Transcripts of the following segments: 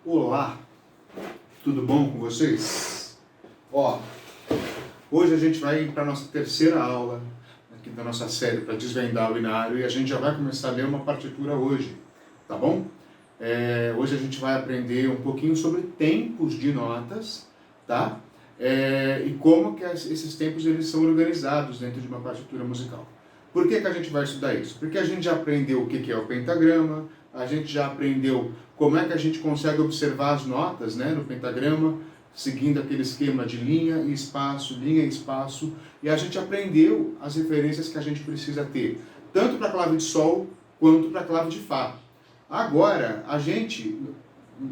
Olá, tudo bom com vocês? Ó, hoje a gente vai para a nossa terceira aula aqui da nossa série para desvendar o binário e a gente já vai começar a ler uma partitura hoje, tá bom? Hoje a gente vai aprender um pouquinho sobre tempos de notas, tá? E como que esses tempos eles são organizados dentro de uma partitura musical. Por que a gente vai estudar isso? Porque a gente já aprendeu o que é o pentagrama, a gente já aprendeu como é que a gente consegue observar as notas, né, no pentagrama, seguindo aquele esquema de linha e espaço, e a gente aprendeu as referências que a gente precisa ter, tanto para a clave de Sol quanto para a clave de Fá. Agora,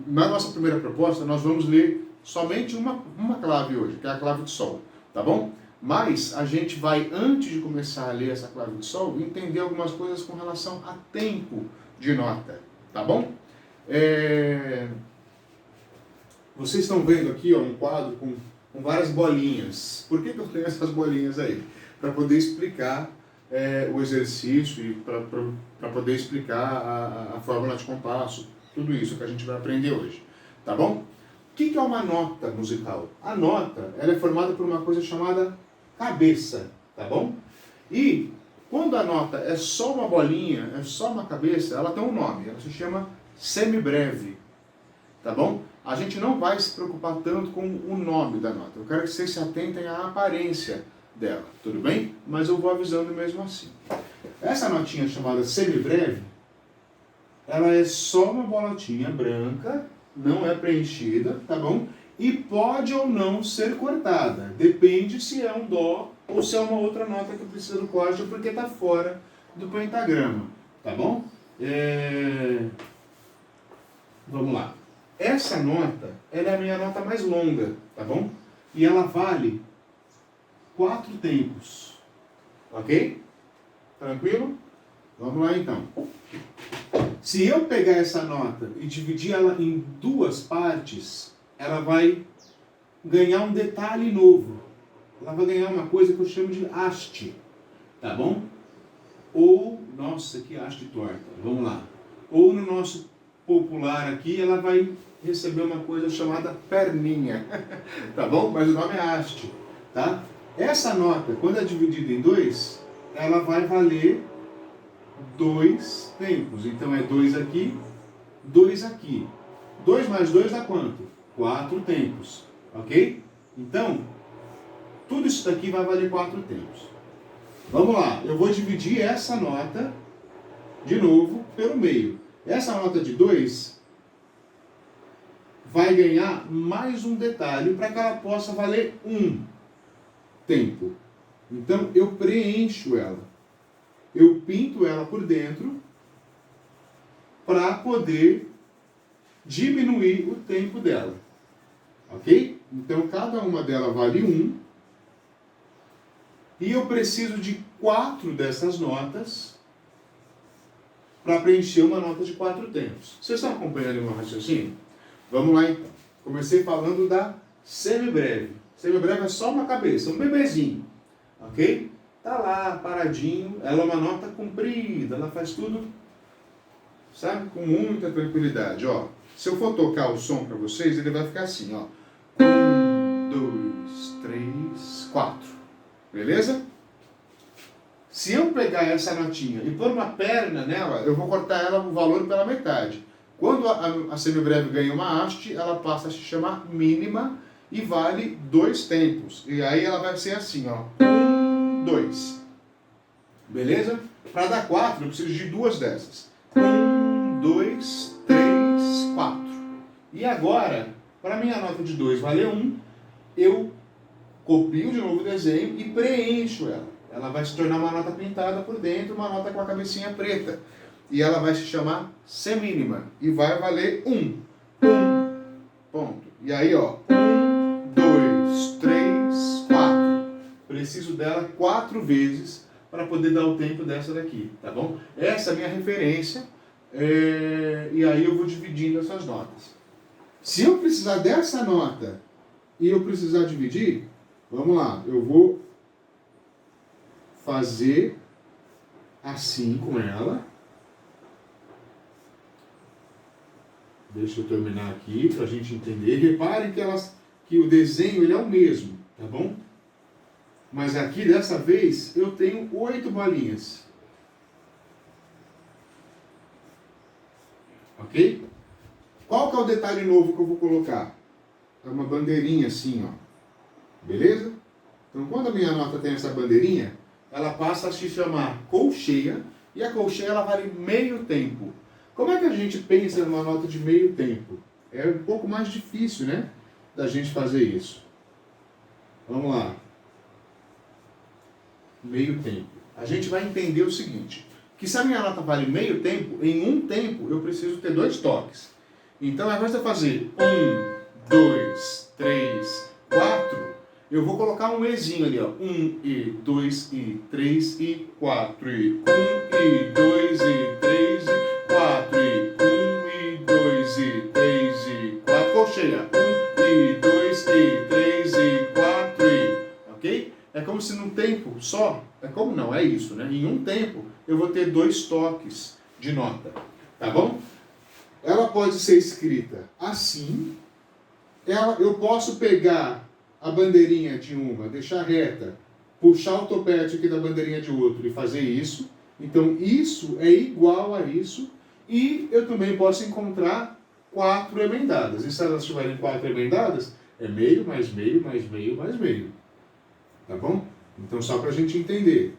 na nossa primeira proposta, nós vamos ler somente uma clave hoje, que é a clave de Sol, tá bom? Mas a gente vai, antes de começar a ler essa clave de Sol, entender algumas coisas com relação a tempo de nota, tá bom? Vocês estão vendo aqui um quadro com várias bolinhas. Por que eu tenho essas bolinhas aí? Para poder explicar o exercício e para poder explicar a fórmula de compasso, tudo isso que a gente vai aprender hoje, tá bom? O que é uma nota musical? A nota ela é formada por uma coisa chamada cabeça, tá bom? E quando a nota é só uma bolinha, é só uma cabeça, ela tem um nome, ela se chama semibreve, tá bom? A gente não vai se preocupar tanto com o nome da nota, eu quero que vocês se atentem à aparência dela, tudo bem? Mas eu vou avisando mesmo assim. Essa notinha chamada semibreve, ela é só uma bolotinha branca, não é preenchida, tá bom? E pode ou não ser cortada, depende se é um dó ou se é uma outra nota que precisa do corte porque está fora do pentagrama, tá bom? Vamos lá. Essa nota, ela é a minha nota mais longa, tá bom? E ela vale 4 tempos, ok? Tranquilo? Vamos lá então. Se eu pegar essa nota e dividir ela em 2 partes, ela vai ganhar um detalhe novo. Ela vai ganhar uma coisa que eu chamo de haste, tá bom? Ou, nossa, que haste torta, vamos lá. Ou no nosso popular aqui, ela vai receber uma coisa chamada perninha, tá bom? Mas o nome é haste, tá? Essa nota, quando é dividida em 2, ela vai valer 2 tempos. Então é 2 aqui, 2 aqui. 2 mais 2 dá quanto? 4 tempos, ok? Então, tudo isso daqui vai valer 4 tempos. Vamos lá, eu vou dividir essa nota, de novo, pelo meio. Essa nota de 2 vai ganhar mais um detalhe para que ela possa valer 1 tempo. Então, eu preencho ela. Eu pinto ela por dentro para poder diminuir o tempo dela. Ok? Então, cada uma delas vale 1. E eu preciso de 4 dessas notas para preencher uma nota de 4 tempos. Vocês estão acompanhando o meu raciocínio? Vamos lá então. Comecei falando da semibreve. Semibreve é só uma cabeça, um bebezinho. Ok? Tá lá, paradinho. Ela é uma nota comprida, ela faz tudo, sabe, com muita tranquilidade. Ó, se eu for tocar o som para vocês, ele vai ficar assim, ó. 1, 2, 3, 4. Beleza? Se eu pegar essa notinha e pôr uma perna nela, eu vou cortar ela o valor pela metade. Quando a semibreve ganha uma haste, ela passa a se chamar mínima e vale 2 tempos. E aí ela vai ser assim, ó. 1, 2. Beleza? Para dar 4, eu preciso de 2 dessas. 1, 2, 3, 4. E agora, para minha nota de 2 valer 1, eu copio de novo o desenho e preencho ela. Ela vai se tornar uma nota pintada por dentro, uma nota com a cabecinha preta. E ela vai se chamar semínima. E vai valer 1. Ponto. E aí, ó. 1, 2, 3, 4. Preciso dela 4 vezes para poder dar o tempo dessa daqui, tá bom? Essa é a minha referência. E aí eu vou dividindo essas notas. Se eu precisar dessa nota e eu precisar dividir, vamos lá. Eu vou fazer assim com ela. Deixa eu terminar aqui para a gente entender. Reparem que o desenho ele é o mesmo, tá bom? Mas aqui, dessa vez, eu tenho 8 bolinhas. Ok? Qual que é o detalhe novo que eu vou colocar? É uma bandeirinha assim, ó. Beleza? Então, quando a minha nota tem essa bandeirinha, ela passa a se chamar colcheia, e a colcheia ela vale meio tempo. Como é que a gente pensa numa nota de meio tempo? É um pouco mais difícil, né? Da gente fazer isso. Vamos lá. Meio tempo. A gente vai entender o seguinte, que se a minha nota vale meio tempo, em um tempo eu preciso ter 2 toques. Então, ao invés de eu fazer 1, 2, 3, 4, eu vou colocar um Ezinho ali, ó. 1 e 2 e 3 e 4 e 1 e 2 e 3 e 4 e 1 e 2 e 3 e 4. Colcheia. 1 e 2 e 3 e 4 e... Ok? É como se num tempo só... É como não, é isso, né? Em um tempo eu vou ter 2 toques de nota. Tá bom? Ela pode ser escrita assim. Eu posso pegar a bandeirinha de uma, deixar reta, puxar o topete aqui da bandeirinha de outro e fazer isso. Então, isso é igual a isso. E eu também posso encontrar 4 emendadas. E se elas tiverem 4 emendadas, é meio, mais meio, mais meio, mais meio. Tá bom? Então, só para a gente entender.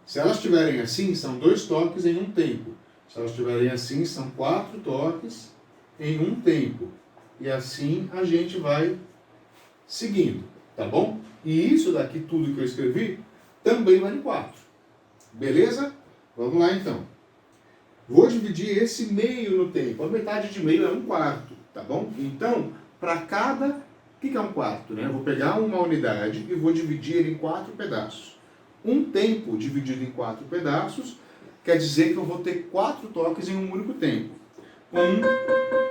Se elas estiverem assim, são 2 toques em um tempo. Se elas estiverem assim, são 4 toques em um tempo. E assim a gente vai seguindo, tá bom? E isso daqui, tudo que eu escrevi, também vale 4. Beleza? Vamos lá então. Vou dividir esse meio no tempo. A metade de meio é 1/4, tá bom? Então, para cada... O que é 1/4, né? Eu vou pegar uma unidade e vou dividir ele em 4 pedaços. Um tempo dividido em 4 pedaços quer dizer que eu vou ter 4 toques em um único tempo. 1,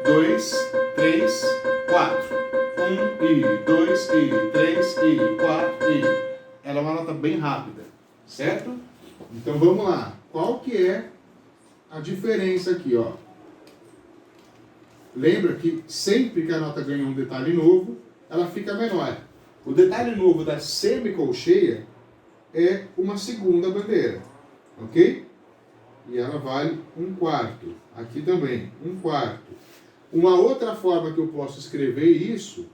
2, 3, 4. 1 e 2 e 3 e 4 e... Ela é uma nota bem rápida, certo? Então vamos lá. Qual que é a diferença aqui, ó? Lembra que sempre que a nota ganha um detalhe novo, ela fica menor. O detalhe novo da semicolcheia é uma segunda bandeira, ok? E ela vale 1/4. Aqui também, 1/4. Uma outra forma que eu posso escrever isso,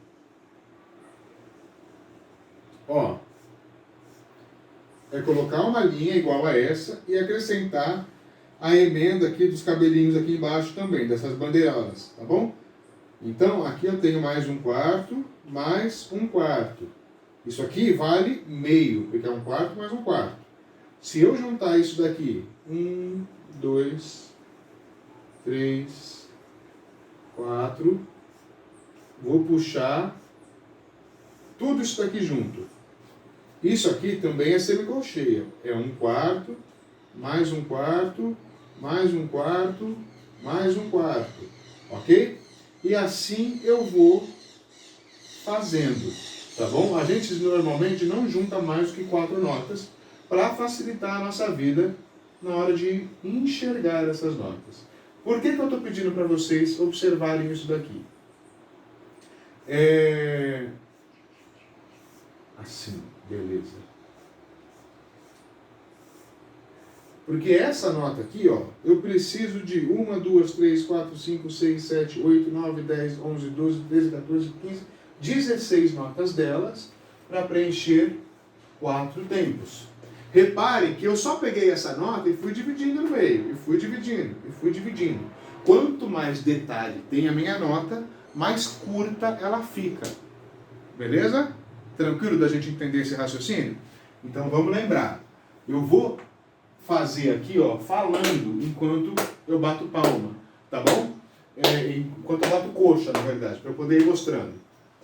ó, é colocar uma linha igual a essa e acrescentar a emenda aqui dos cabelinhos aqui embaixo também, dessas bandeiradas, tá bom? Então, aqui eu tenho mais 1/4, mais 1/4. Isso aqui vale meio, porque é 1/4 mais 1/4. Se eu juntar isso daqui, 1, 2, 3, 4, vou puxar tudo isso daqui junto. Isso aqui também é semicolcheia. É 1/4, mais 1/4, mais 1/4, mais 1/4. Ok? E assim eu vou fazendo. Tá bom? A gente normalmente não junta mais do que 4 notas para facilitar a nossa vida na hora de enxergar essas notas. Por que eu estou pedindo para vocês observarem isso daqui? Assim, beleza. Porque essa nota aqui, ó, eu preciso de 1, 2, 3, 4, 5, 6, 7, 8, 9, 10, 11, 12, 13, 14, 15, 16 notas delas para preencher 4 tempos. Repare que eu só peguei essa nota e fui dividindo no meio, e fui dividindo, e fui dividindo. Quanto mais detalhe tem a minha nota, mais curta ela fica. Beleza? Tranquilo da gente entender esse raciocínio? Então vamos lembrar. Eu vou fazer aqui, ó, falando enquanto eu bato palma, tá bom? Enquanto eu bato coxa, na verdade, para eu poder ir mostrando.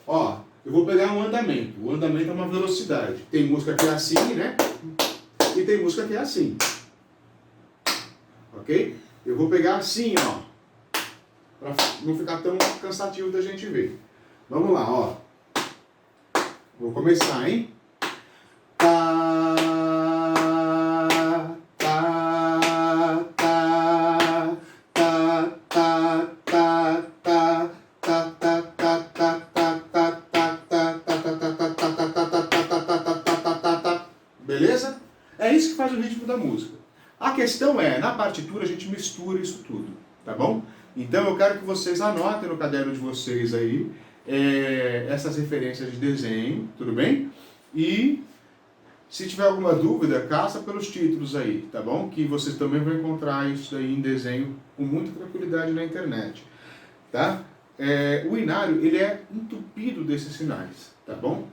Ó, eu vou pegar um andamento. O andamento é uma velocidade. Tem música que é assim, né? E tem música que é assim. Ok? Eu vou pegar assim, ó. Pra não ficar tão cansativo da gente ver. Vamos lá, ó. Vou começar, hein? Tá, tá, tá, tá, tá, tá, tá, Beleza? É isso que faz o ritmo da música. A questão é, na partitura a gente mistura isso tudo, tá bom? Então eu quero que vocês anotem no caderno de vocês aí essas referências de desenho, tudo bem? E se tiver alguma dúvida, caça pelos títulos aí, tá bom? Que vocês também vão encontrar isso aí em desenho com muita tranquilidade na internet, tá? O inário, ele é entupido desses sinais, tá bom?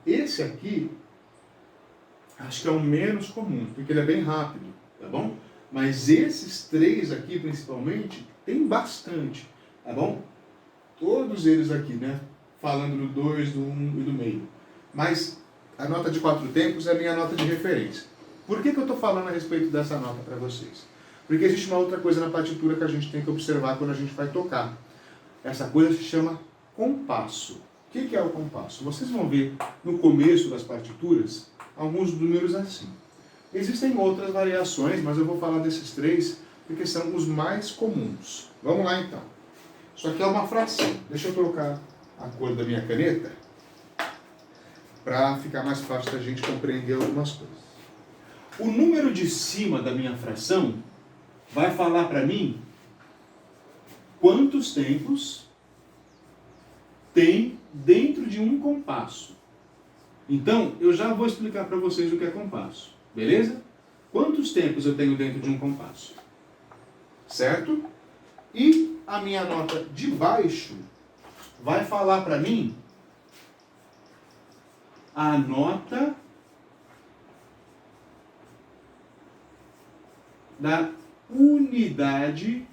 Esse aqui, acho que é o menos comum, porque ele é bem rápido, tá bom? Mas esses três aqui, principalmente, tem bastante, tá bom? Todos eles aqui, né? Falando do 2, do 1 e do meio. Mas a nota de 4 tempos é a minha nota de referência. Por que eu estou falando a respeito dessa nota para vocês? Porque existe uma outra coisa na partitura que a gente tem que observar quando a gente vai tocar. Essa coisa se chama compasso. O que é o compasso? Vocês vão ver no começo das partituras alguns números assim. Existem outras variações, mas eu vou falar desses três porque são os mais comuns. Vamos lá então. Isso aqui é uma fração. Deixa eu trocar a cor da minha caneta para ficar mais fácil da gente compreender algumas coisas. O número de cima da minha fração vai falar para mim quantos tempos tem dentro de um compasso. Então, eu já vou explicar para vocês o que é compasso, beleza? Quantos tempos eu tenho dentro de um compasso? Certo? E a minha nota de baixo vai falar para mim a nota da unidade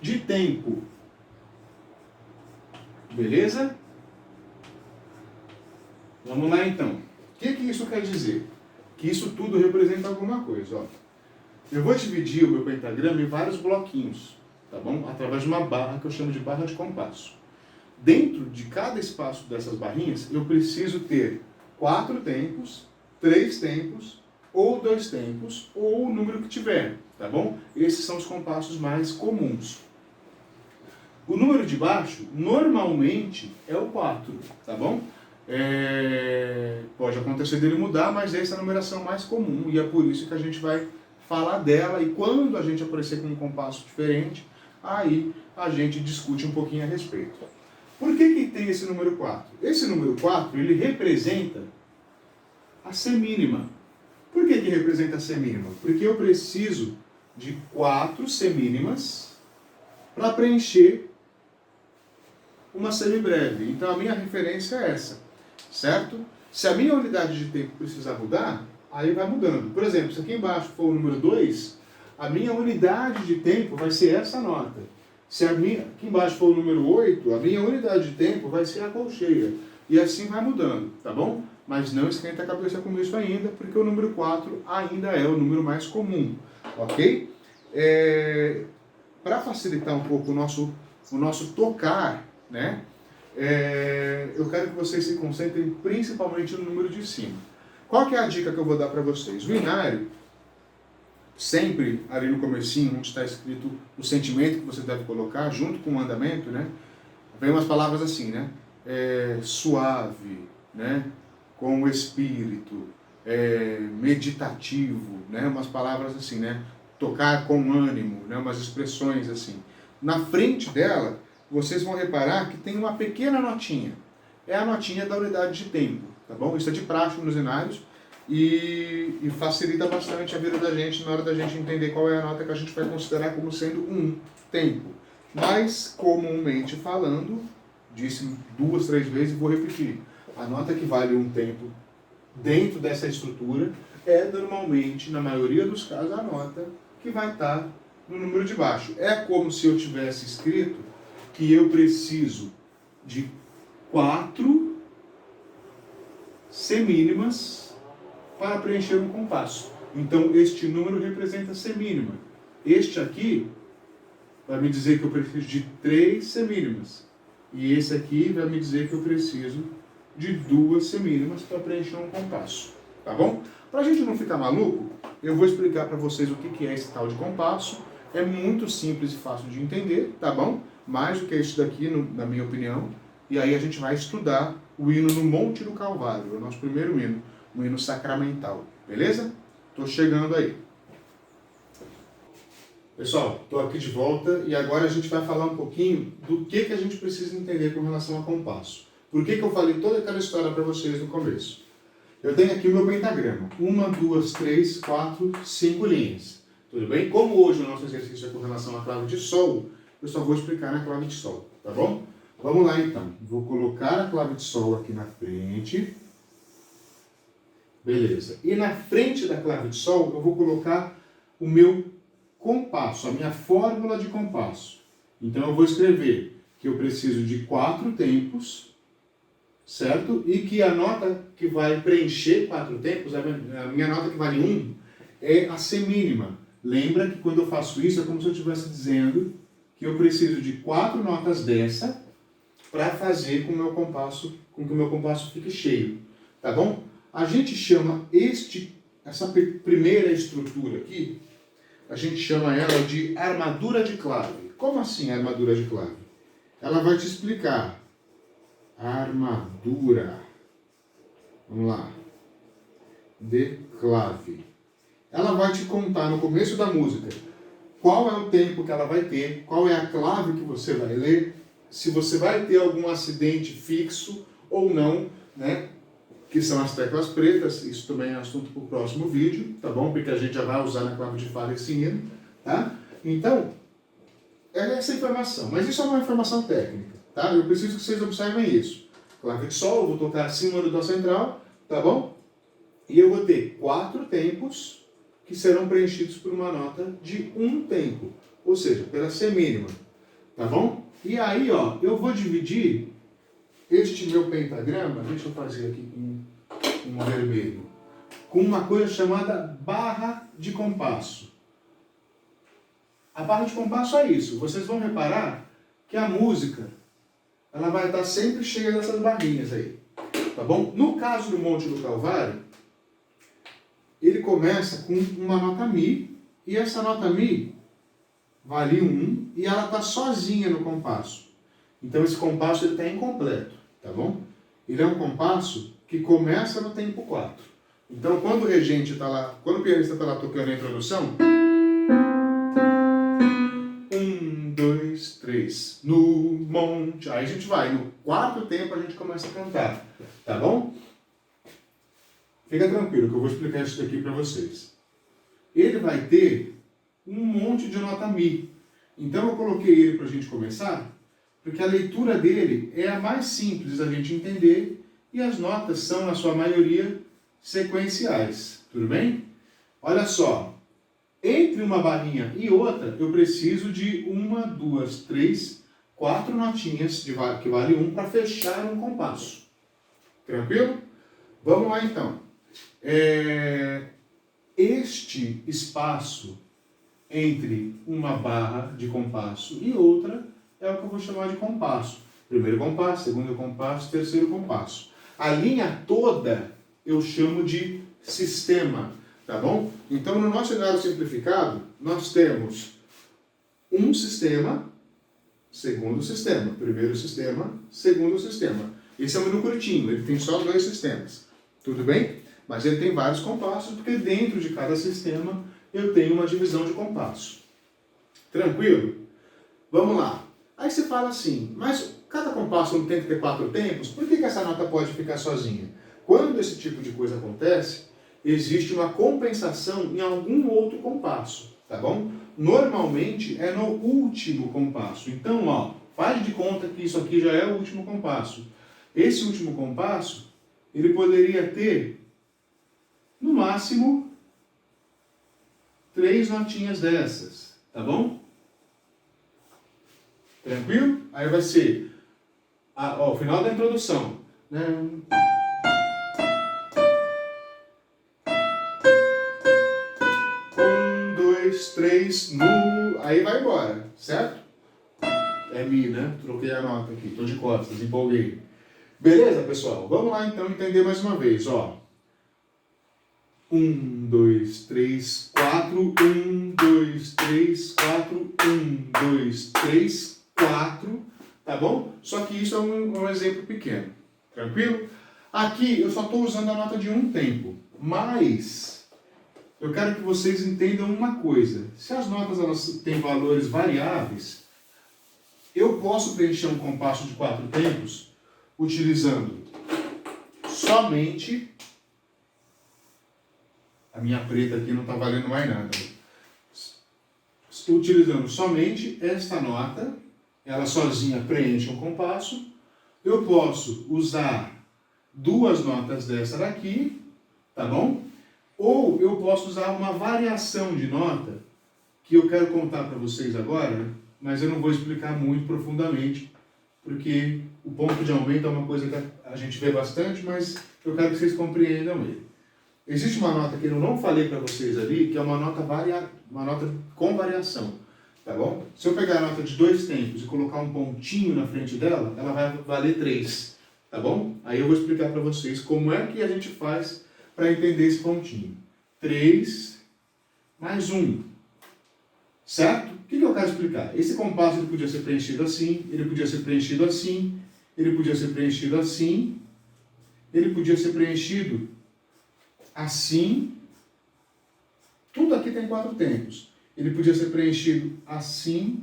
de tempo. Beleza? Vamos lá então. O que isso quer dizer? Que isso tudo representa alguma coisa. Ó. Eu vou dividir o meu pentagrama em vários bloquinhos, tá bom? Através de uma barra que eu chamo de barra de compasso. Dentro de cada espaço dessas barrinhas, eu preciso ter 4 tempos, 3 tempos, ou 2 tempos, ou o número que tiver, tá bom? Esses são os compassos mais comuns. O número de baixo, normalmente, é o 4, tá bom? Pode acontecer dele mudar, mas essa é a numeração mais comum, e é por isso que a gente vai falar dela, e quando a gente aparecer com um compasso diferente, aí a gente discute um pouquinho a respeito. Por que tem esse número 4? Esse número 4, ele representa a semínima. Por que representa a semínima? Porque eu preciso de 4 semínimas para preencher uma semibreve. Então a minha referência é essa, certo? Se a minha unidade de tempo precisar mudar, aí vai mudando. Por exemplo, se aqui embaixo for o número 2, a minha unidade de tempo vai ser essa nota. Se aqui embaixo for o número 8, a minha unidade de tempo vai ser a colcheia. E assim vai mudando, tá bom? Mas não esquenta a cabeça com isso ainda, porque o número 4 ainda é o número mais comum, ok? Para facilitar um pouco o nosso tocar, né? Eu quero que vocês se concentrem principalmente no número de cima. Qual que é a dica que eu vou dar para vocês? O inário, sempre ali no comecinho, onde está escrito o sentimento que você deve colocar, junto com o andamento, né? Vem umas palavras assim, né? Suave, né? Com o espírito, meditativo, né? Umas palavras assim, né? Tocar com ânimo, né? Umas expressões assim. Na frente dela, vocês vão reparar que tem uma pequena notinha. É a notinha da unidade de tempo, tá bom? Isso é de praxe nos inários e facilita bastante a vida da gente na hora da gente entender qual é a nota que a gente vai considerar como sendo um tempo. Mas, comumente falando, disse 2, 3 vezes e vou repetir. A nota que vale um tempo dentro dessa estrutura é normalmente, na maioria dos casos, a nota que vai estar no número de baixo. É como se eu tivesse escrito que eu preciso de 4 semínimas para preencher um compasso. Então, este número representa a semínima. Este aqui vai me dizer que eu preciso de 3 semínimas. E esse aqui vai me dizer que eu preciso de 2 semínimas para preencher um compasso. Tá bom? Para a gente não ficar maluco, eu vou explicar para vocês o que é esse tal de compasso. É muito simples e fácil de entender, tá bom? Mais do que isso daqui, na minha opinião. E aí a gente vai estudar o hino no Monte do Calvário, é o nosso primeiro hino, um hino sacramental, beleza? Estou chegando aí. Pessoal, estou aqui de volta e agora a gente vai falar um pouquinho do que a gente precisa entender com relação a compasso. Por que eu falei toda aquela história para vocês no começo? Eu tenho aqui o meu pentagrama. 1, 2, 3, 4, 5 linhas. Tudo bem? Como hoje o nosso exercício é com relação à clave de Sol, eu só vou explicar na clave de Sol, tá bom? Vamos lá então. Vou colocar a clave de Sol aqui na frente. Beleza. E na frente da clave de Sol eu vou colocar o meu compasso, a minha fórmula de compasso. Então eu vou escrever que eu preciso de 4 tempos, certo? E que a nota que vai preencher 4 tempos, a minha nota que vale 1, é a semínima. Lembra que quando eu faço isso é como se eu estivesse dizendo que eu preciso de 4 notas dessa para fazer com que o meu compasso fique cheio, tá bom? A gente chama essa primeira estrutura aqui, a gente chama ela de armadura de clave. Como assim armadura de clave? Ela vai te explicar. Armadura. Vamos lá. De clave. Ela vai te contar no começo da música qual é o tempo que ela vai ter, qual é a clave que você vai ler, se você vai ter algum acidente fixo ou não, né? Que são as teclas pretas, isso também é assunto para o próximo vídeo, tá bom? Porque a gente já vai usar na clave de Fá esse hino, tá? Então, é essa informação, mas isso é uma informação técnica, tá? Eu preciso que vocês observem isso. Clave de Sol, eu vou tocar acima do Dó central, tá bom? E eu vou ter 4 tempos que serão preenchidos por uma nota de 1 tempo, ou seja, pela semínima, tá bom? E aí, ó, eu vou dividir este meu pentagrama, deixa eu fazer aqui com um vermelho, com uma coisa chamada barra de compasso. A barra de compasso é isso. Vocês vão reparar que a música, ela vai estar sempre cheia dessas barrinhas aí, tá bom? No caso do Monte do Calvário, ele começa com uma nota Mi, e essa nota Mi vale 1, e ela está sozinha no compasso. Então esse compasso está incompleto, tá bom? Ele é um compasso que começa no tempo 4. Então quando o regente está lá, quando o pianista está lá tocando a introdução, 1, 2, 3, no monte, aí a gente vai, no 4º tempo a gente começa a cantar, tá bom? Fica tranquilo que eu vou explicar isso daqui para vocês. Ele vai ter um monte de nota Mi. Então eu coloquei ele para a gente começar, porque a leitura dele é a mais simples da gente entender e as notas são, na sua maioria, sequenciais. Tudo bem? Olha só, entre uma barrinha e outra, eu preciso de 1, 2, 3, 4 notinhas que vale 1 para fechar um compasso. Tranquilo? Vamos lá então. Este espaço entre uma barra de compasso e outra é o que eu vou chamar de compasso. Primeiro compasso, segundo compasso, terceiro compasso. A linha toda eu chamo de sistema, tá bom? Então, no nosso cenário simplificado, nós temos um sistema, segundo sistema, primeiro sistema, segundo sistema. Esse é um hino curtinho, ele tem só 2 sistemas, tudo bem? Mas ele tem vários compassos, porque dentro de cada sistema eu tenho uma divisão de compasso. Tranquilo? Vamos lá. Aí você fala assim, mas cada compasso não tem que ter 4 tempos? Por que essa nota pode ficar sozinha? Quando esse tipo de coisa acontece, existe uma compensação em algum outro compasso, tá bom? Normalmente é no último compasso. Então, ó, faz de conta que isso aqui já é o último compasso. Esse último compasso, ele poderia ter, no máximo, 3 notinhas dessas, tá bom? Tranquilo? Aí vai ser o final da introdução. 1, 2, 3, no. Aí vai embora, certo? É Mi, né? Troquei a nota aqui, tô de costas, empolguei. Beleza, pessoal? Vamos lá então entender mais uma vez, ó. 1, 2, 3, 4, 1, 2, 3, 4, 1, 2, 3, 4, tá bom? Só que isso é um exemplo pequeno, Tranquilo? Aqui eu só estou usando a nota de um tempo, mas eu quero que vocês entendam uma coisa. Se as notas elas têm valores variáveis, eu posso preencher um compasso de 4 tempos utilizando somente... A minha preta aqui não está valendo mais nada. Estou utilizando somente esta nota, ela sozinha preenche um compasso. Eu posso usar duas notas dessa daqui, tá bom? Ou eu posso usar uma variação de nota, que eu quero contar para vocês agora, mas eu não vou explicar muito profundamente, porque o ponto de aumento é uma coisa que a gente vê bastante, mas eu quero que vocês compreendam ele. Existe uma nota que eu não falei para vocês ali, que é uma nota com variação, tá bom? Se eu pegar a nota de 2 tempos e colocar um pontinho na frente dela, ela vai valer 3, tá bom? Aí eu vou explicar para vocês como é que a gente faz para entender esse pontinho. 3 mais 1, certo? O que eu quero explicar? Esse compasso ele podia ser preenchido assim, ele podia ser preenchido assim, ele podia ser preenchido assim, ele podia ser preenchido assim. Tudo aqui tem 4 tempos. Ele podia ser preenchido assim,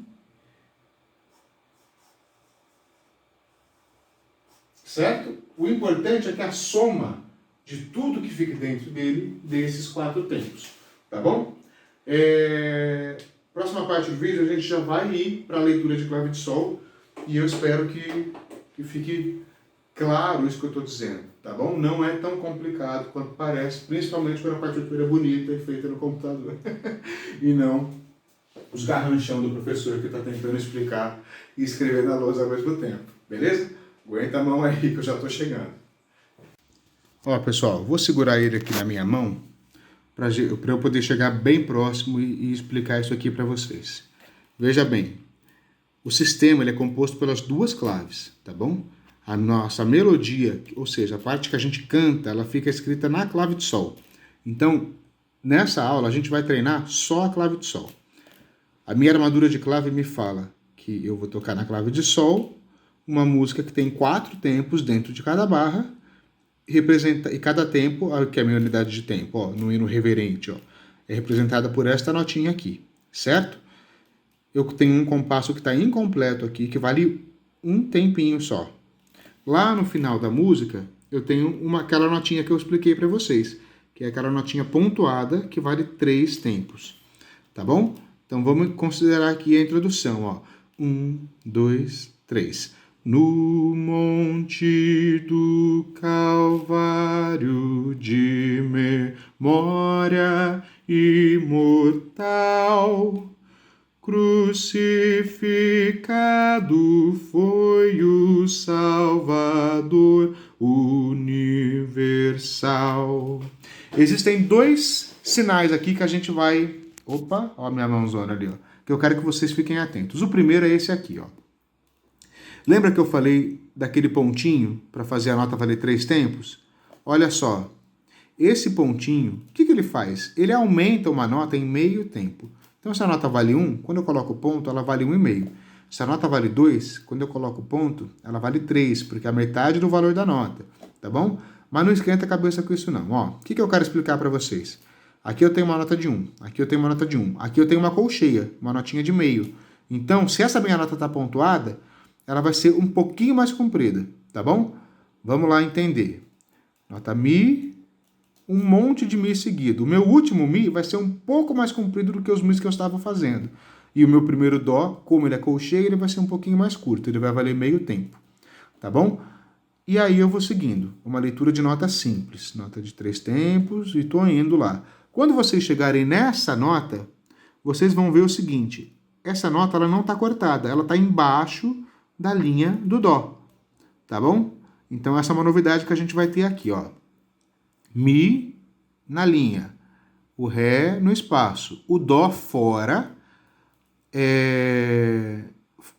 certo? O importante é que a soma de tudo que fica dentro dele dê esses 4 tempos, tá bom? Próxima parte do vídeo a gente já vai ir para a leitura de clave de sol e eu espero que fique claro isso que eu estou dizendo, tá bom? Não é tão complicado quanto parece, principalmente quando a partitura é bonita e feita no computador. E não os garranchão do professor que está tentando explicar e escrever na lousa ao mesmo tempo, beleza? Aguenta a mão aí que eu já estou chegando. Ó, pessoal, vou segurar ele aqui na minha mão para eu poder chegar bem próximo e explicar isso aqui para vocês. Veja bem, o sistema ele é composto pelas 2 claves, tá bom? A nossa melodia, ou seja, a parte que a gente canta, ela fica escrita na clave de sol. Então, nessa aula, a gente vai treinar só a clave de sol. A minha armadura de clave me fala que eu vou tocar na clave de sol uma música que tem 4 tempos dentro de cada barra, e cada tempo, que é a minha unidade de tempo, ó, no hino reverente, ó, é representada por esta notinha aqui, certo? Eu tenho um compasso que está incompleto aqui, que vale um tempinho só. Lá no final da música, eu tenho aquela notinha que eu expliquei para vocês, que é aquela notinha pontuada que vale 3 tempos, tá bom? Então vamos considerar aqui a introdução, ó. 1, 2, 3. No monte do Calvário de memória imortal, crucificado foi o Salvador universal. Existem 2 sinais aqui que a gente vai... Opa, ó a minha mãozona ali, ó. Que eu quero que vocês fiquem atentos. O primeiro é esse aqui, ó. Lembra que eu falei daquele pontinho para fazer a nota valer 3 tempos? Olha só. Esse pontinho, o que ele faz? Ele aumenta uma nota em meio tempo. Então, se a nota vale 1, quando eu coloco o ponto, ela vale 1,5. Se a nota vale 2, quando eu coloco o ponto, ela vale 3, porque é a metade do valor da nota, tá bom? Mas não esquenta a cabeça com isso não. Ó, o que eu quero explicar para vocês? Aqui eu tenho uma nota de 1, aqui eu tenho uma nota de 1, aqui eu tenho uma colcheia, uma notinha de meio. Então, se essa minha nota está pontuada, ela vai ser um pouquinho mais comprida, tá bom? Vamos lá entender. Nota Mi, um monte de Mi seguido. O meu último Mi vai ser um pouco mais comprido do que os Mis que eu estava fazendo. E o meu primeiro Dó, como ele é colcheia, ele vai ser um pouquinho mais curto, ele vai valer meio tempo, tá bom? E aí eu vou seguindo, uma leitura de nota simples, nota de 3 tempos, e estou indo lá. Quando vocês chegarem nessa nota, vocês vão ver o seguinte, essa nota ela não está cortada, ela está embaixo da linha do Dó, tá bom? Então essa é uma novidade que a gente vai ter aqui, ó. Mi na linha, o Ré no espaço, o Dó fora,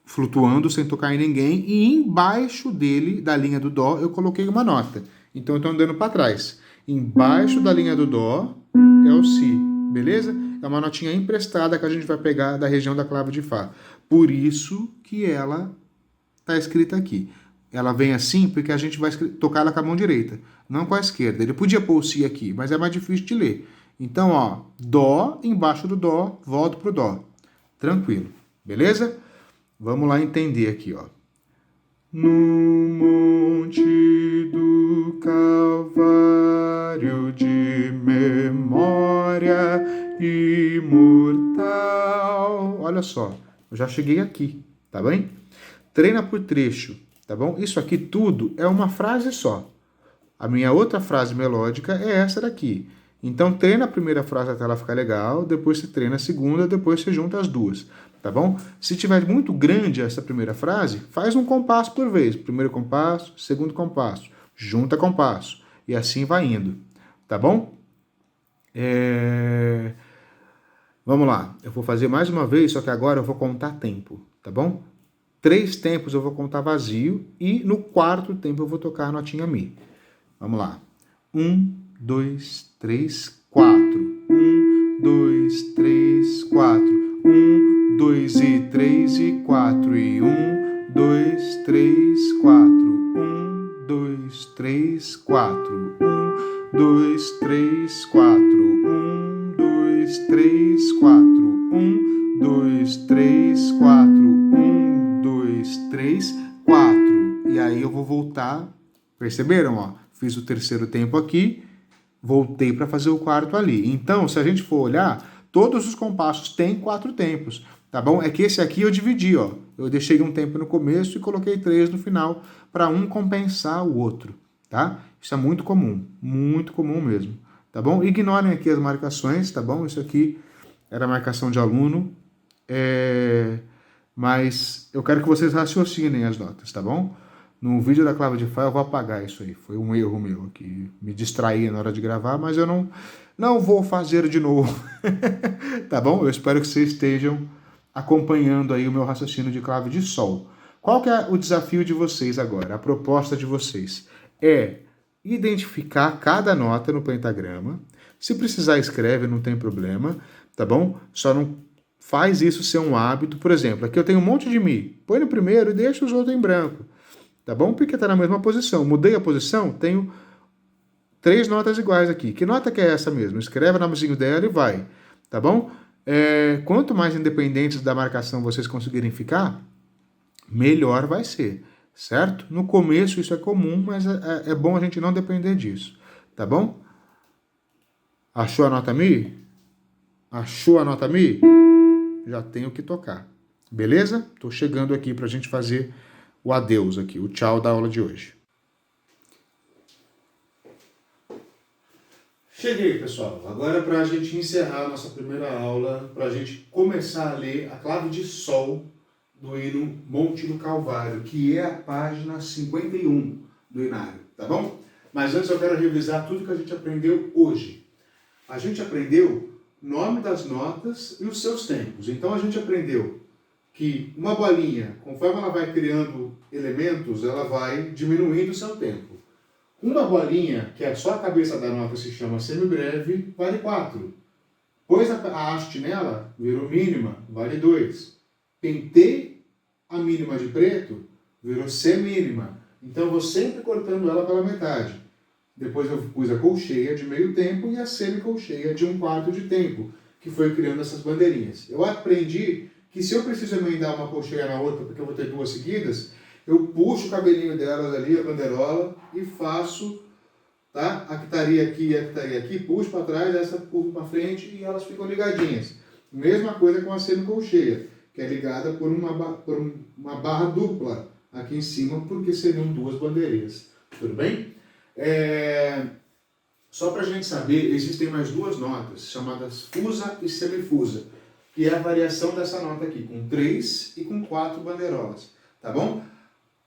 flutuando sem tocar em ninguém, e embaixo dele, da linha do Dó, eu coloquei uma nota. Então eu estou andando para trás. Embaixo da linha do Dó é o Si, beleza? É uma notinha emprestada que a gente vai pegar da região da clave de Fá. Por isso que ela está escrita aqui. ela vem assim porque a gente vai tocar ela com a mão direita, não com a esquerda. Ele podia pôr o si aqui, mas é mais difícil de ler. Então, ó, dó, embaixo do dó, volto pro dó. Tranquilo, beleza? Vamos lá entender aqui, ó. No monte do Calvário de memória imortal. Olha só, eu já cheguei aqui, tá bem? Treina por trecho, tá bom? Isso aqui tudo é uma frase só. A minha outra frase melódica é essa daqui. Então treina a primeira frase até ela ficar legal, depois você treina a segunda, depois você junta as duas, tá bom? Se tiver muito grande essa primeira frase, faz um compasso por vez. Primeiro compasso, segundo compasso, junta compasso. E assim vai indo, tá bom? Vamos lá, eu vou fazer mais uma vez, só que agora eu vou contar tempo, tá bom? 3 tempos eu vou contar vazio e no 4º tempo eu vou tocar a notinha Mi. Vamos lá. 1, 2, 3, 4. 1, 2, 3, 4. 1, 2 e 3 e 4. E 1, 2, 3, 4. 1, 2, 3, 4. 1, 2, 3, 4. 1, 2, 3, 4. 1, 2, 3, 4. 1, 2, 3, 4. E aí eu vou voltar. Perceberam, ó? Fiz o 3º tempo aqui, voltei para fazer o 4º ali. Então, se a gente for olhar, todos os compassos têm 4 tempos, tá bom? É que esse aqui eu dividi, ó. Eu deixei um tempo no começo e coloquei 3 no final para um compensar o outro, tá? Isso é muito comum mesmo, tá bom? Ignorem aqui as marcações, tá bom? Isso aqui era marcação de aluno, mas eu quero que vocês raciocinem as notas, tá bom? No vídeo da clave de Fá eu vou apagar isso aí. Foi um erro meu aqui. Me distraí na hora de gravar, mas eu não vou fazer de novo. Tá bom? Eu espero que vocês estejam acompanhando aí o meu raciocínio de clave de Sol. Qual que é o desafio de vocês agora? A proposta de vocês é identificar cada nota no pentagrama. Se precisar, escreve, não tem problema, tá bom? Só não faz isso ser um hábito. Por exemplo, aqui eu tenho um monte de Mi. Põe no primeiro e deixa os outros em branco. Tá bom? Porque está na mesma posição. Mudei a posição, tenho 3 notas iguais aqui. Que nota que é essa mesmo? Escreve o nomezinho dela e vai. Tá bom? Quanto mais independentes da marcação vocês conseguirem ficar, melhor vai ser. Certo? No começo isso é comum, mas é bom a gente não depender disso. Tá bom? Achou a nota Mi? Achou a nota Mi? Já tenho que tocar. Beleza? Tô chegando aqui pra gente fazer o adeus aqui, o tchau da aula de hoje. Cheguei, pessoal. Agora para a gente encerrar a nossa primeira aula, para a gente começar a ler a clave de Sol do hino Monte do Calvário, que é a página 51 do Inário, tá bom? Mas antes eu quero revisar tudo que a gente aprendeu hoje. A gente aprendeu o nome das notas e os seus tempos. Então a gente aprendeu que uma bolinha, conforme ela vai criando elementos, ela vai diminuindo o seu tempo. Uma bolinha, que é só a cabeça da nota, se chama semibreve, vale 4. Pôs a haste nela, virou mínima, vale 2. Pintei a mínima de preto, virou semínima. Então eu vou sempre cortando ela pela metade. Depois eu pus a colcheia de meio tempo e a semicolcheia de 1/4 de tempo, que foi criando essas bandeirinhas. Eu aprendi que se eu preciso emendar uma colcheia na outra, porque eu vou ter 2 seguidas, eu puxo o cabelinho delas ali, a bandeirola, e faço, tá? A que estaria aqui e a que estaria aqui, puxo para trás, essa puxo para frente e elas ficam ligadinhas. Mesma coisa com a semicolcheia, que é ligada por uma barra dupla aqui em cima, porque seriam 2 bandeirinhas. Tudo bem? Só para a gente saber, existem mais 2 notas, chamadas fusa e semifusa, que é a variação dessa nota aqui, com 3 e com 4 bandeirolas, tá bom?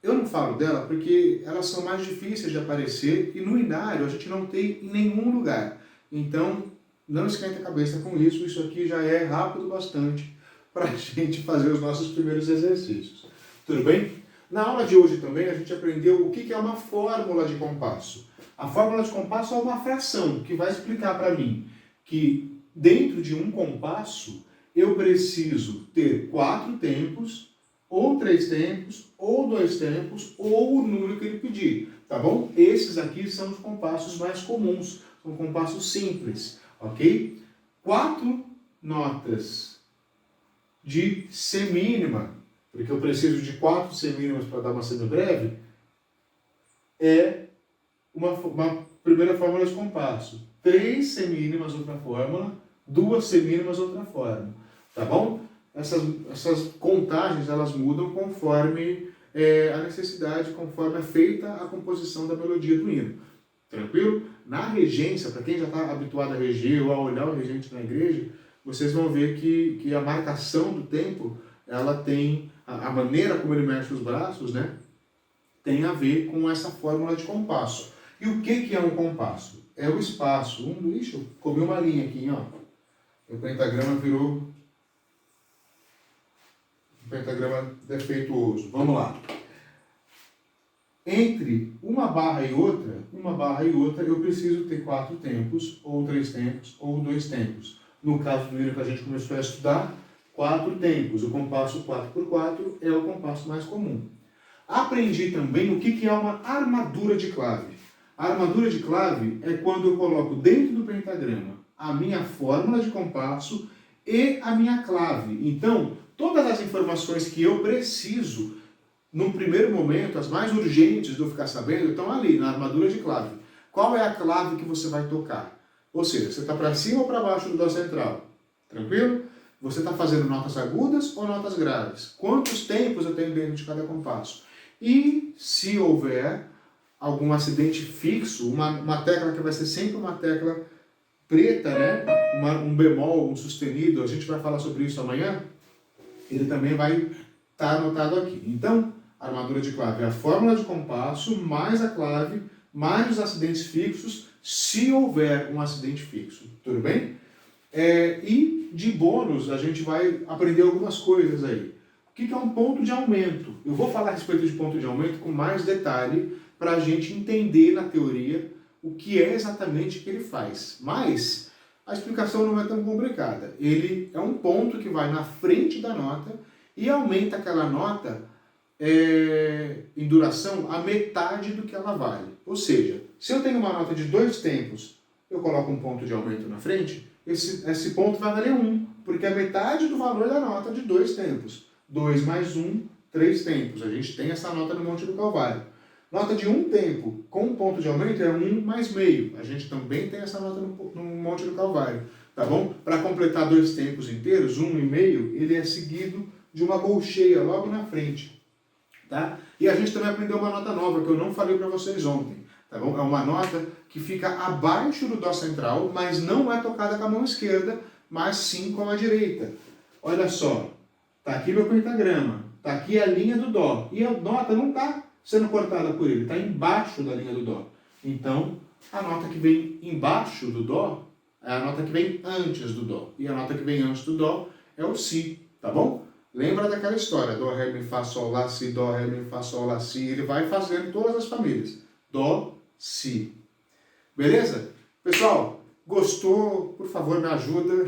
Eu não falo dela porque elas são mais difíceis de aparecer e no inário a gente não tem em nenhum lugar. Então, não esquenta a cabeça com isso, isso aqui já é rápido bastante para a gente fazer os nossos primeiros exercícios. Tudo bem? Na aula de hoje também a gente aprendeu o que é uma fórmula de compasso. A fórmula de compasso é uma fração que vai explicar para mim que dentro de um compasso eu preciso ter 4 tempos ou 3 tempos, ou 2 tempos, ou o número que ele pedir, tá bom? Esses aqui são os compassos mais comuns, são compassos simples, ok? 4 notas de semínima, porque eu preciso de 4 semínimas para dar uma semibreve, é uma primeira fórmula de compasso. 3 semínimas, outra fórmula, 2 semínimas, outra fórmula, tá bom? Essas contagens, elas mudam conforme a necessidade, conforme é feita a composição da melodia do hino. Tranquilo? Na regência, para quem já está habituado a reger ou a olhar o regente na igreja, vocês vão ver que a marcação do tempo, ela tem, a maneira como ele mexe os braços, né, tem a ver com essa fórmula de compasso. E o que é um compasso? É o espaço. Ixi, eu comi uma linha aqui, ó. O pentagrama virou um pentagrama defeituoso. Vamos lá. Entre uma barra e outra, eu preciso ter 4 tempos, ou 3 tempos, ou 2 tempos. No caso do hino que a gente começou a estudar, 4 tempos. O compasso 4x4 é o compasso mais comum. Aprendi também o que é uma armadura de clave. A armadura de clave é quando eu coloco dentro do pentagrama a minha fórmula de compasso e a minha clave. Então, todas as informações que eu preciso, num primeiro momento, as mais urgentes de eu ficar sabendo, estão ali, na armadura de clave. Qual é a clave que você vai tocar? Ou seja, você está para cima ou para baixo do dó central? Tranquilo? Você está fazendo notas agudas ou notas graves? Quantos tempos eu tenho dentro de cada compasso? E se houver algum acidente fixo, uma tecla que vai ser sempre uma tecla preta, né? Um bemol, um sustenido, a gente vai falar sobre isso amanhã, ele também vai estar anotado aqui. Então, a armadura de clave é a fórmula de compasso, mais a clave, mais os acidentes fixos, se houver um acidente fixo. Tudo bem? E de bônus, a gente vai aprender algumas coisas aí. O que é um ponto de aumento? Eu vou falar a respeito de ponto de aumento com mais detalhe para a gente entender na teoria o que é exatamente que ele faz. Mas a explicação não é tão complicada. Ele é um ponto que vai na frente da nota e aumenta aquela nota em duração a metade do que ela vale. Ou seja, se eu tenho uma nota de 2 tempos, eu coloco um ponto de aumento na frente, esse ponto vai valer 1, porque é metade do valor da nota de 2 tempos. 2 mais 1, 3 tempos. A gente tem essa nota no Monte do Calvário. Nota de 1 tempo com ponto de aumento é 1 mais meio. A gente também tem essa nota no Monte do Calvário. Tá bom? Para completar 2 tempos inteiros, 1 e meio, ele é seguido de uma colcheia logo na frente. Tá? E a gente também aprendeu uma nota nova que eu não falei para vocês ontem. Tá bom? É uma nota que fica abaixo do dó central, mas não é tocada com a mão esquerda, mas sim com a direita. Olha só, tá aqui meu pentagrama, tá aqui a linha do dó, e a nota não está sendo cortada por ele, está embaixo da linha do dó. Então, a nota que vem embaixo do dó é a nota que vem antes do dó, e a nota que vem antes do dó é o si, tá bom? Lembra daquela história, dó, ré, mi, fá, sol, lá, si, dó, ré, mi, fá, sol, lá, si, ele vai fazendo todas as famílias. Dó, si. Beleza? Pessoal, gostou? Por favor, me ajuda.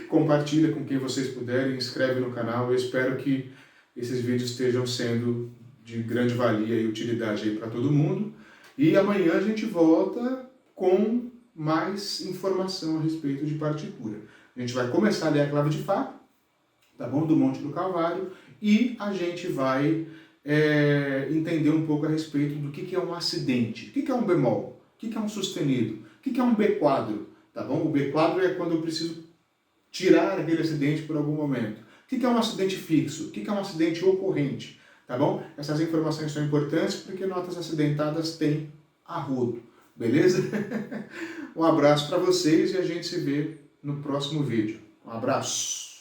Compartilha com quem vocês puderem, inscreve no canal. Eu espero que esses vídeos estejam sendo de grande valia e utilidade aí para todo mundo. E amanhã a gente volta com mais informação a respeito de partitura. A gente vai começar a ler a clave de Fá, tá bom? Do Monte do Calvário, e a gente vai entender um pouco a respeito do que é um acidente, o que é um bemol, o que é um sustenido, o que é um B quadro, tá bom? O B quadro é quando eu preciso tirar aquele acidente por algum momento. O que é um acidente fixo, o que é um acidente ocorrente, tá bom? Essas informações são importantes porque notas acidentadas têm a rodo, beleza? Um abraço para vocês e a gente se vê no próximo vídeo. Um abraço!